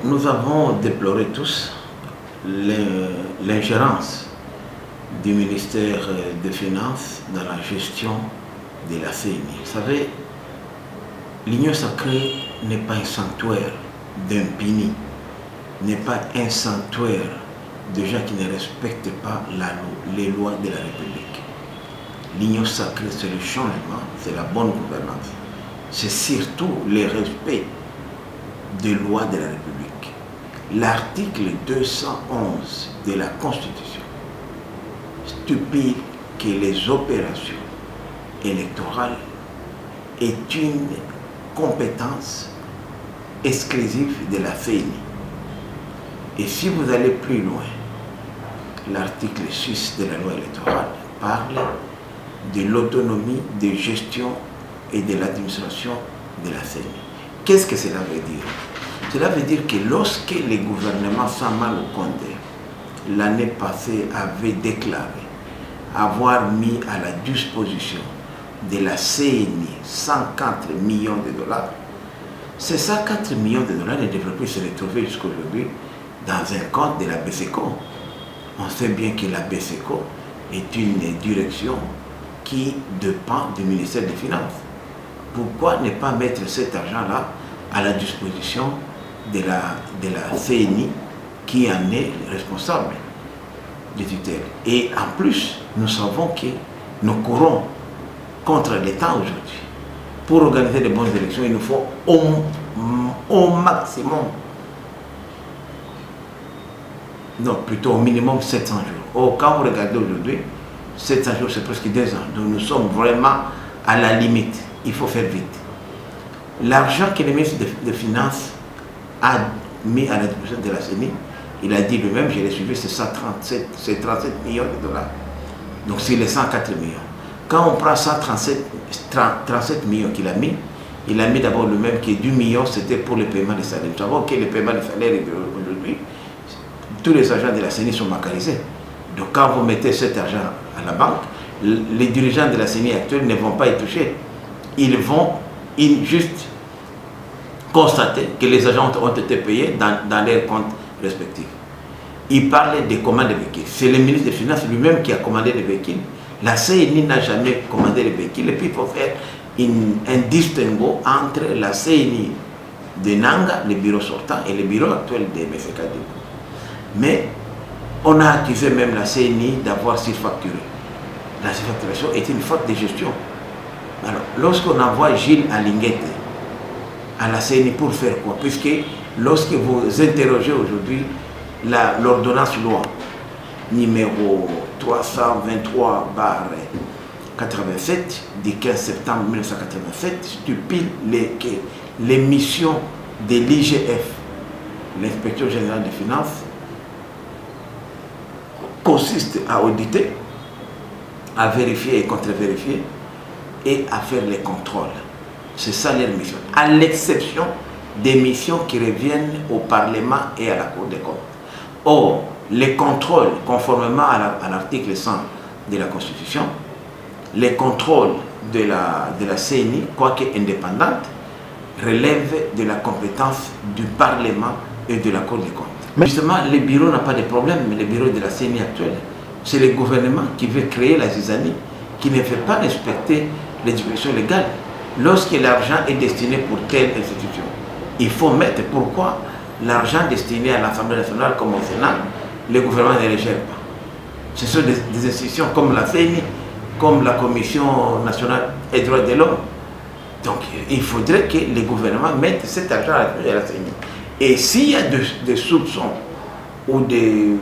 nous avons déploré tous l'ingérence du ministère des Finances dans la gestion de la CENI. Vous savez, l'Union sacrée n'est pas un sanctuaire d'impunis, n'est pas un sanctuaire de gens qui ne respectent pas les lois de la République. L'Union sacrée, c'est le changement, c'est la bonne gouvernance. C'est surtout le respect des lois de la République. L'article 211 de la Constitution stipule que les opérations électorales est une compétence exclusive de la CENI. Et si vous allez plus loin, l'article 6 de la loi électorale parle de l'autonomie de gestion et de l'administration de la CENI. Qu'est-ce que cela veut dire? Cela veut dire que lorsque le gouvernement Sama Lukonde, l'année passée, avait déclaré avoir mis à la disposition de la CENI 104 millions de dollars, ces 104 millions de dollars ne devraient plus se retrouver jusqu'à aujourd'hui dans un compte de la BCECO. On sait bien que la BCECO est une direction qui dépend du ministère des Finances. Pourquoi ne pas mettre cet argent-là à la disposition de la CENI qui en est responsable de tutelle? Et en plus, nous savons que nous courons contre l'État aujourd'hui. Pour organiser de bonnes élections, il nous faut au maximum, non, plutôt au minimum 700 jours. Or, quand vous regardez aujourd'hui, 700 jours, c'est presque 2 ans. Donc nous sommes vraiment à la limite. Il faut faire vite. L'argent que le ministre des Finances a mis à la disposition de la CENI, il a dit lui-même, j'ai reçu ces 37 millions de dollars. Donc c'est les 104 millions. Quand on prend 37 millions qu'il a mis, il a mis d'abord lui-même que 2 millions c'était pour le paiement des salaires. Nous savons que le paiement des salaires aujourd'hui, tous les agents de la CENI sont bancarisés. Donc quand vous mettez cet argent à la banque, les dirigeants de la CENI actuelle ne vont pas y toucher. Ils vont juste constater que les agents ont été payés dans leurs comptes respectifs. Il parlait des commandes de véhicules. C'est le ministre des Finances lui-même qui a commandé les véhicules. La CENI n'a jamais commandé les véhicules. Et puis il faut faire un distinguo entre la CENI de Nanga, le bureau sortant, et le bureau actuel de M. Kadiko. Mais on a accusé même la CENI d'avoir surfacturé. La surfacturation est une faute de gestion. Alors, lorsqu'on envoie Gilles Alinguete à la CENI pour faire quoi? Puisque lorsque vous interrogez aujourd'hui l'ordonnance loi numéro 323/87 du 15 septembre 1987 stipule que les missions de l'IGF, l'inspecteur général des finances, consistent à auditer, à vérifier et contre-vérifier et à faire les contrôles. C'est ça leur mission, à l'exception des missions qui reviennent au Parlement et à la Cour des comptes. Or, les contrôles, conformément à l'article 100 de la Constitution, les contrôles de la CENI, quoique indépendante, relèvent de la compétence du Parlement et de la Cour des comptes. Mais justement, le bureau n'a pas de problème, mais le bureau de la CENI actuelle, c'est le gouvernement qui veut créer la zizanie, qui ne fait pas respecter les dispositions légales. Lorsque l'argent est destiné pour telle institution, il faut mettre pourquoi l'argent destiné à l'Assemblée nationale comme au Sénat, le gouvernement ne les gère pas. Ce sont des institutions comme la CENI, comme la Commission nationale des droits de l'homme. Donc il faudrait que les gouvernements mettent cet argent à la CENI. Et s'il y a des soupçons ou des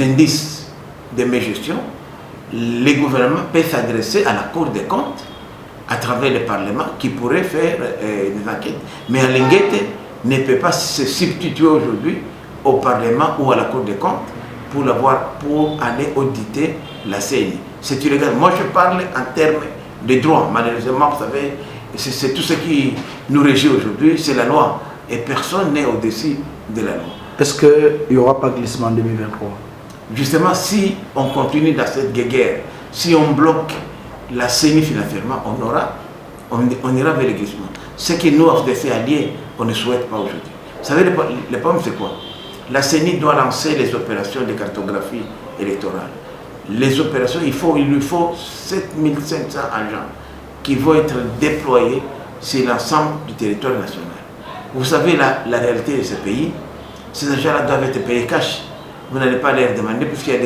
indices de mégestion, les gouvernements peuvent s'adresser à la Cour des comptes à travers le Parlement qui pourrait faire des enquêtes. Mais Alinguete ne peut pas se substituer aujourd'hui au Parlement ou à la Cour des comptes pour aller auditer la CENI. C'est illégal. Moi je parle en termes de droit. Malheureusement, vous savez, c'est tout ce qui nous régit aujourd'hui, c'est la loi. Et personne n'est au-dessus de la loi. Est-ce qu'il n'y aura pas de glissement en 2023? Justement, si on continue dans cette guerre, si on bloque la CENI financièrement, on ira vers le glissement. Ce que nous, FDC alliés, on ne souhaite pas aujourd'hui. Vous savez, le problème c'est quoi? La CENI doit lancer les opérations de cartographie électorale. Les opérations, il lui faut 7500 agents qui vont être déployés sur l'ensemble du territoire national. Vous savez la réalité de ce pays, ces agents-là doivent être payés cash. Vous n'allez pas les demander puisqu'il y a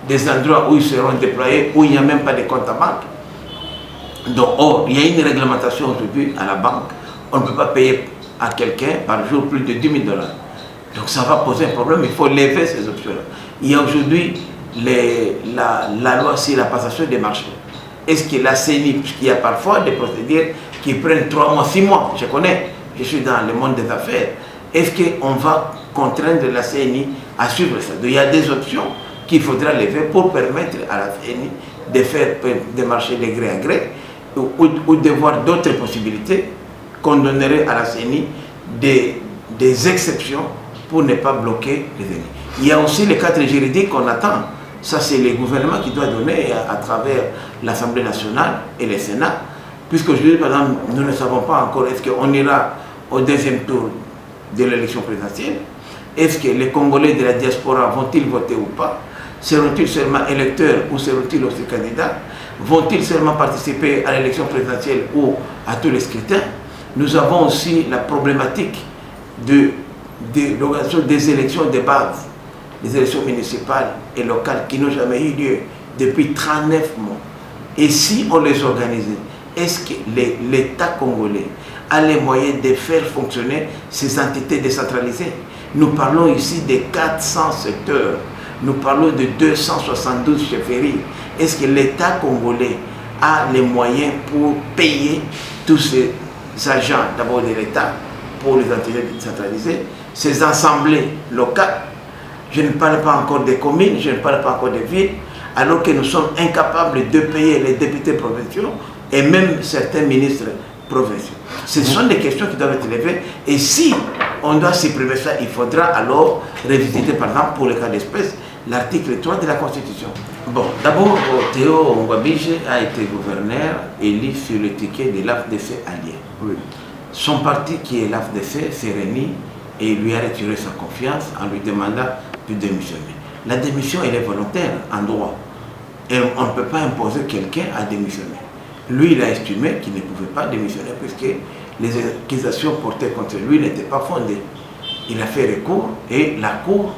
des endroits où ils seront déployés où il n'y a même pas de compte à banque. Donc, or, il y a une réglementation aujourd'hui à la banque. On ne peut pas payer à quelqu'un par jour plus de 10 000 $. Donc ça va poser un problème, il faut lever ces options-là. Il y a aujourd'hui la loi sur la passation des marchés. Est-ce que la CENI, puisqu'il y a parfois des procédures qui prennent 3 mois, 6 mois, je connais, je suis dans le monde des affaires, est-ce qu'on va contraindre la CENI à suivre ça? Donc il y a des options qu'il faudra lever pour permettre à la CENI de faire des marchés de gré à gré ou de voir d'autres possibilités qu'on donnerait à la CENI des exceptions pour ne pas bloquer les ennemis. Il y a aussi le cadre juridique qu'on attend. Ça, c'est le gouvernement qui doit donner à travers l'Assemblée nationale et le Sénat. Puisqu'aujourd'hui, par exemple, nous ne savons pas encore est-ce qu'on ira au deuxième tour de l'élection présidentielle. Est-ce que les Congolais de la diaspora vont-ils voter ou pas? Seront-ils seulement électeurs ou seront-ils aussi candidats? Vont-ils seulement participer à l'élection présidentielle ou à tous les scrutins? Nous avons aussi la problématique de l'organisation des élections de base, les élections municipales et locales qui n'ont jamais eu lieu depuis 39 mois. Et si on les organisait, est-ce que l'État congolais a les moyens de faire fonctionner ces entités décentralisées? Nous parlons ici de 400 secteurs, nous parlons de 272 chefferies. Est-ce que l'État congolais a les moyens pour payer tous ces agents, d'abord de l'État, pour les entités décentralisées, ces assemblées locales? Je ne parle pas encore des communes, je ne parle pas encore des villes, alors que nous sommes incapables de payer les députés provinciaux et même certains ministres provinciaux. Ce sont des questions qui doivent être levées, et si on doit supprimer ça, il faudra alors revisiter, par exemple, pour le cas d'espèce, l'article 3 de la Constitution. Bon, d'abord, Théo Ngwabije a été gouverneur élu sur le ticket de l'AFDC allié. Oui. Son parti, qui est l'AFDC, s'est réuni et lui a retiré sa confiance en lui demandant de démissionner. La démission, elle est volontaire en droit. Et on ne peut pas imposer quelqu'un à démissionner. Lui, il a estimé qu'il ne pouvait pas démissionner puisque les accusations portées contre lui n'étaient pas fondées. Il a fait recours et la Cour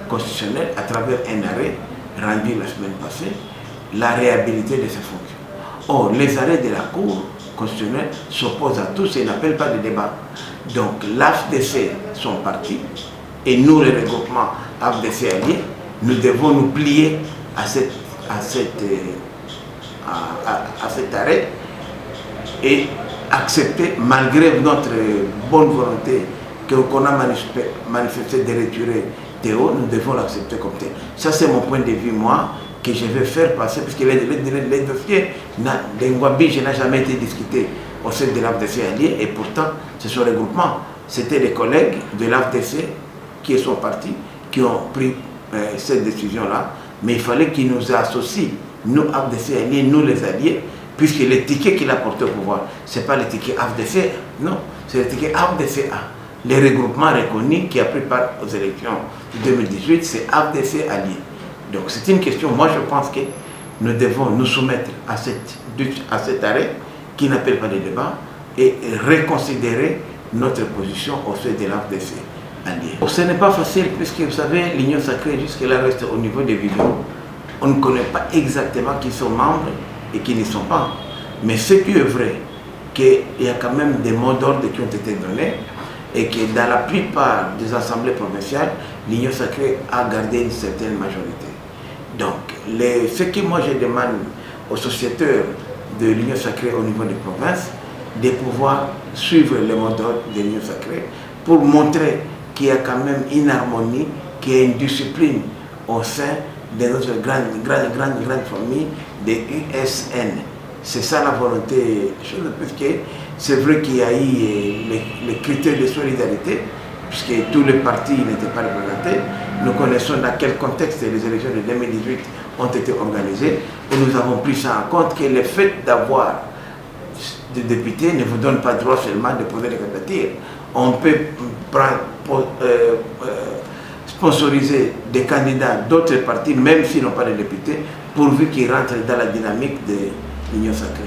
constitutionnelle, à travers un arrêt rendu la semaine passée, l'a réhabilité de ses fonctions. Or, les arrêts de la Cour constitutionnelle s'opposent à tous et n'appellent pas de débat. Donc, l'AFDC sont partis et nous, le regroupement AFDC alliés, nous devons nous plier à cet arrêt et accepter, malgré notre bonne volonté qu'on a manifesté de retirer Théo, nous devons l'accepter comme tel. Ça, c'est mon point de vue, moi, que je vais faire passer, puisque les dossiers de Ngwabije n'a jamais été discuté au sein de l'AFDC allié, et pourtant, c'est son regroupement. C'était les collègues de l'AFDC qui sont partis, qui ont pris cette décision-là, mais il fallait qu'ils nous associent, nous, AFDC alliés, nous les alliés, puisque le ticket qu'il a porté au pouvoir, ce n'est pas le ticket AFDC, non, c'est le ticket AFDCA. Les regroupements reconnus qui a pris part aux élections de 2018, c'est AFDC allié. Donc c'est une question, moi je pense que nous devons nous soumettre à cet arrêt qui n'appelle pas de débat et reconsidérer notre position au sein de l'AFDC allié. Ce n'est pas facile puisque vous savez, l'Union sacrée jusque-là reste au niveau des visions. On ne connaît pas exactement qui sont membres et qui ne sont pas. Mais ce qui est vrai, qu'il y a quand même des mots d'ordre qui ont été donnés et que dans la plupart des assemblées provinciales, l'Union sacrée a gardé une certaine majorité. Donc, ce que moi je demande aux sociétaires de l'Union sacrée au niveau des provinces, de pouvoir suivre les mots d'ordre de l'Union sacrée pour montrer qu'il y a quand même une harmonie, qu'il y a une discipline au sein de notre grande famille des USN. C'est ça la volonté, puisque c'est vrai qu'il y a eu les critères de solidarité, puisque tous les partis n'étaient pas représentés. Nous connaissons dans quel contexte les élections de 2018 ont été organisées, et nous avons pris ça en compte, que le fait d'avoir des députés ne vous donne pas droit seulement de poser des candidatures. on peut sponsoriser des candidats d'autres partis, même s'ils n'ont pas de députés, pourvu qu'ils rentrent dans la dynamique de l'Union sacrée.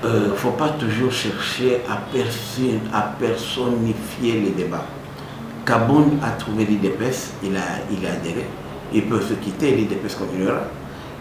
Il ne faut pas toujours chercher à personnifier les débats. Kaboun a trouvé l'IDPS, il a adhéré, il peut se quitter, l'IDPS continuera.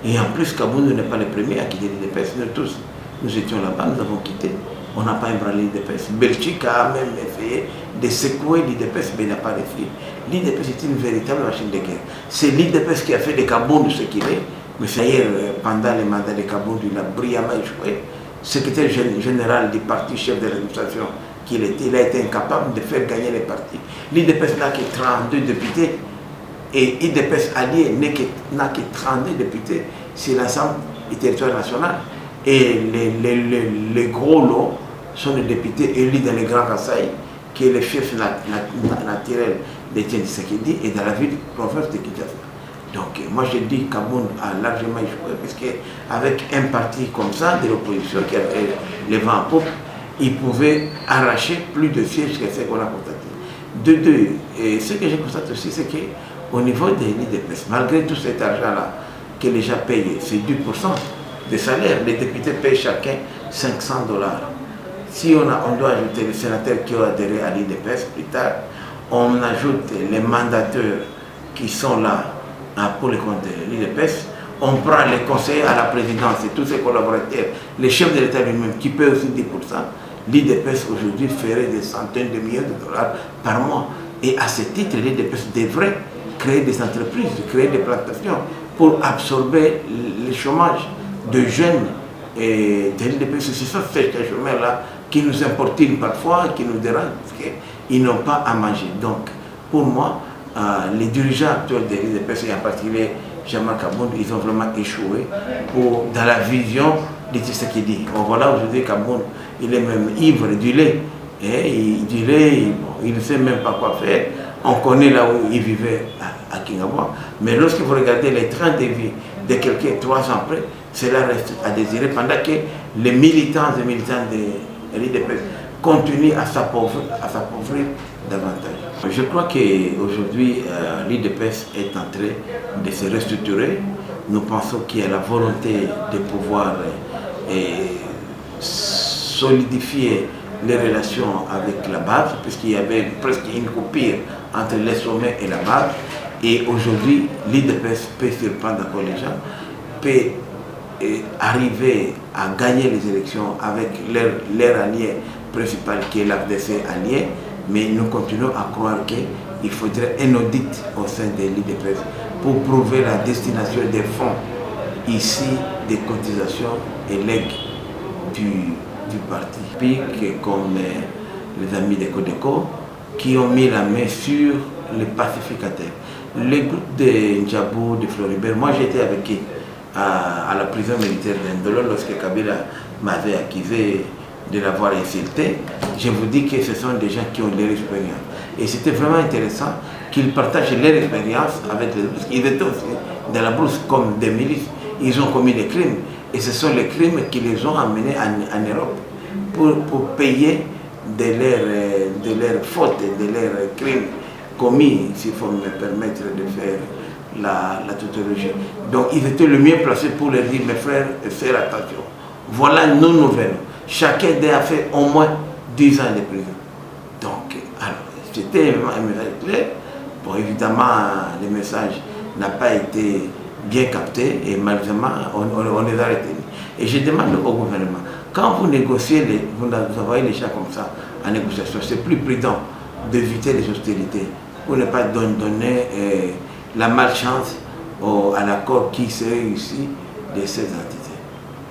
Et en plus, Kaboun n'est pas le premier à quitter l'IDPS, nous tous. Nous étions là-bas, nous avons quitté, on n'a pas ébranlé l'IDPS. Belgique a même essayé de secouer l'IDPS, mais il n'a pas réussi. L'IDPS est une véritable machine de guerre. C'est l'IDPS qui a fait de Kaboun ce qu'il est, mais d'ailleurs, pendant les mandats de Kaboun, il a brillamment échoué. Secrétaire général du parti, chef de l'administration qu'il était, il a été incapable de faire gagner les partis. L'IDPS n'a que 32 députés et l'IDPS allié n'a que 32 députés sur l'ensemble du territoire national. Et les gros lots sont les députés élus dans les Grands Kasaï, qui est le chef naturel d'Étienne Tshisekedi et dans la ville province de Kinshasa. Donc moi je dis que Kaboun a largement échoué, puisqu'avec un parti comme ça, de l'opposition qui avait les vents en poupe, il pouvait arracher plus de sièges que ce qu'on a constaté. Et ce que je constate aussi, c'est qu'au niveau de l'IDPS, malgré tout cet argent-là que les gens payent, c'est 10% de salaire, les députés payent chacun $500. Si on doit ajouter les sénateurs qui ont adhéré à l'IDPS plus tard, on ajoute les mandateurs qui sont là pour le compte de l'IDPS, on prend les conseillers à la présidence et tous ses collaborateurs, les chefs de l'État lui-même qui paient aussi 10%, l'IDPS aujourd'hui ferait des centaines de millions de dollars par mois. Et à ce titre, l'IDPS devrait créer des entreprises, créer des plantations pour absorber le chômage de jeunes et de l'IDPS. C'est ça, ces chômeurs-là qui nous importunent parfois, qui nous dérangent, parce qu'ils n'ont pas à manger. Donc, pour moi, les dirigeants actuels de l'IDPS, et en particulier Jean-Marc Kaboun, ils ont vraiment échoué dans la vision de Tshisekedi. Voilà, aujourd'hui, Kaboun, il est même ivre du lait. Du lait, il ne sait même pas quoi faire. On connaît là où il vivait à Kingabwa. Mais lorsque vous regardez les trains de vie de quelqu'un 3 ans après, cela reste à désirer, pendant que les militants et militants de l'IDPS continuent à s'appauvrir davantage. Je crois qu'aujourd'hui, l'IDPS est en train de se restructurer. Nous pensons qu'il y a la volonté de pouvoir solidifier les relations avec la base, puisqu'il y avait presque une coupure entre les sommets et la base. Et aujourd'hui, l'IDPS peut surprendre encore les gens, peut arriver à gagner les élections avec leur allié principal qui est l'AFDC allié, mais nous continuons à croire qu'il faudrait un audit au sein de l'IDPS pour prouver la destination des fonds ici des cotisations et legs du parti. Puis comme les amis de Codeco qui ont mis la main sur les pacificateurs. Le groupe de Ndjabou, de Floribert, moi j'étais avec eux à la prison militaire d'Indolo lorsque Kabila m'avait accusé de l'avoir insulté. Je vous dis que ce sont des gens qui ont leur expérience. Et c'était vraiment intéressant qu'ils partagent leur expérience avec les autres. Ils étaient aussi dans la brousse comme des milices. Ils ont commis des crimes. Et ce sont les crimes qui les ont amenés en Europe pour payer de leurs fautes, de leurs crimes commis, s'il faut me permettre de faire la tautologie. Donc ils étaient le mieux placés pour leur dire, mes frères, faire attention. Voilà nos nouvelles. Chacun a fait au moins 10 ans de prison. Donc, alors, c'était un message clair. Bon, évidemment, le message n'a pas été bien capté et malheureusement, on les a retenus. Et je demande au gouvernement, quand vous négociez, vous envoyez les gens comme ça en négociation, c'est plus prudent d'éviter les hostilités pour ne pas donner la malchance à l'accord qui serait ici de ces entités.